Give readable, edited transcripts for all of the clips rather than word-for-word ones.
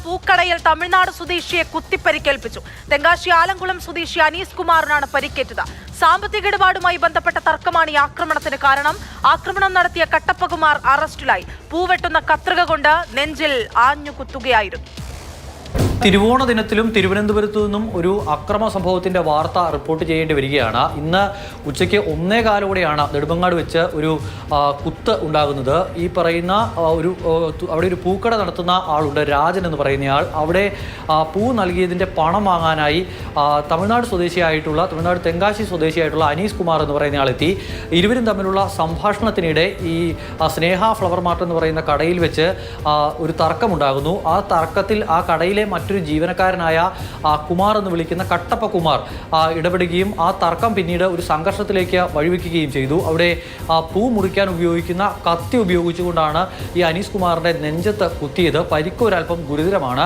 പൂക്കടയിൽ തമിഴ്നാട് സ്വദേശിയെ കുത്തിപ്പരിക്കേൽപ്പിച്ചു. തെങ്കാശി ആലങ്കുളം സ്വദേശി അനീസ് കുമാറിനാണ് പരിക്കേറ്റത്. സാമ്പത്തിക ഇടപാടുമായി ബന്ധപ്പെട്ട തർക്കമാണ് ഈ ആക്രമണത്തിന് കാരണം. ആക്രമണം നടത്തിയ കട്ടപ്പകുമാർ അറസ്റ്റിലായി. പൂവെട്ടുന്ന കത്രിക കൊണ്ട് നെഞ്ചിൽ ആഞ്ഞു കുത്തുകയായിരുന്നു. തിരുവോണ ദിനത്തിലും തിരുവനന്തപുരത്തു നിന്നും ഒരു അക്രമ സംഭവത്തിന്റെ വാർത്ത റിപ്പോർട്ട് ചെയ്യേണ്ടി വരികയാണ്. ഇന്ന് ഉച്ചയ്ക്ക് 1:15 നെടുമങ്ങാട് വെച്ച് ഒരു കുത്ത് ഉണ്ടാകുന്നത്. ഈ പറയുന്ന അവിടെ ഒരു പൂക്കട നടത്തുന്ന ആളുണ്ട്, രാജൻ എന്ന് പറയുന്നയാൾ. അവിടെ പൂ നൽകിയതിൻ്റെ പണം വാങ്ങാനായി തമിഴ്നാട് തെങ്കാശി സ്വദേശിയായിട്ടുള്ള അനീസ് കുമാർ എന്ന് പറയുന്ന ആളെത്തി. ഇരുവരും തമ്മിലുള്ള സംഭാഷണത്തിനിടെ ഈ സ്നേഹ ഫ്ലവർ മാർട്ട് എന്ന് പറയുന്ന കടയിൽ വെച്ച് ഒരു തർക്കമുണ്ടാകുന്നു. ആ തർക്കത്തിൽ ആ കടയിലെ മറ്റൊരു ജീവനക്കാരനായ കുമാർ എന്ന് വിളിക്കുന്ന കട്ടപ്പ കുമാർ ഇടപെടുകയും ആ തർക്കം പിന്നീട് ഒരു സംഘർഷത്തിലേക്ക് വഴിവെക്കുകയും ചെയ്തു. അവിടെ പൂ മുറിക്കാൻ ഉപയോഗിക്കുന്ന കത്തി ഉപയോഗിച്ചുകൊണ്ടാണ് ഈ അനീസ് കുമാറിൻ്റെ നെഞ്ചത്ത് കുത്തിയത്. പരിക്ക് ഒരല്പം ഗുരുതരമാണ്.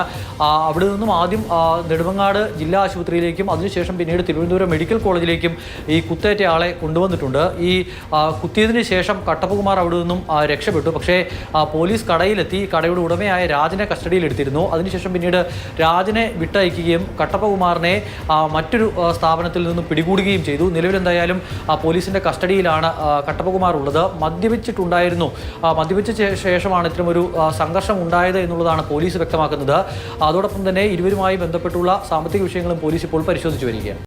അവിടെ നിന്നും ആദ്യം നെടുമങ്ങാട് ജില്ലാ ആശുപത്രിയിലേക്കും അതിനുശേഷം പിന്നീട് തിരുവനന്തപുരം മെഡിക്കൽ കോളേജിലേക്കും ഈ കുത്തേറ്റ ആളെ കൊണ്ടുവന്നിട്ടുണ്ട്. ഈ കുത്തിയതിന് ശേഷം കട്ടപ്പകുമാർ അവിടെ നിന്നും രക്ഷപ്പെട്ടു. പക്ഷേ പോലീസ് കടയിലെത്തി കടയുടെ ഉടമയായ രാജനെ കസ്റ്റഡിയിലെടുത്തിരുന്നു. അതിനുശേഷം പിന്നീട് രാജനെ വിട്ടയക്കുകയും കട്ടപ്പകുമാറിനെ മറ്റൊരു സ്ഥാപനത്തിൽ നിന്നും പിടികൂടുകയും ചെയ്തു. നിലവിൽ എന്തായാലും പോലീസിന്റെ കസ്റ്റഡിയിലാണ് കട്ടപ്പകുമാർ ഉള്ളത്. മദ്യപിച്ച ശേഷമാണ് ഇത്തരമൊരു സംഘർഷം ഉണ്ടായത് എന്നുള്ളതാണ് പോലീസ് വ്യക്തമാക്കുന്നത്. അതോടൊപ്പം തന്നെ ഇരുവരുമായി ബന്ധപ്പെട്ടുള്ള സാമ്പത്തിക വിഷയങ്ങളും പോലീസ് ഇപ്പോൾ പരിശോധിച്ചു വരികയാണ്.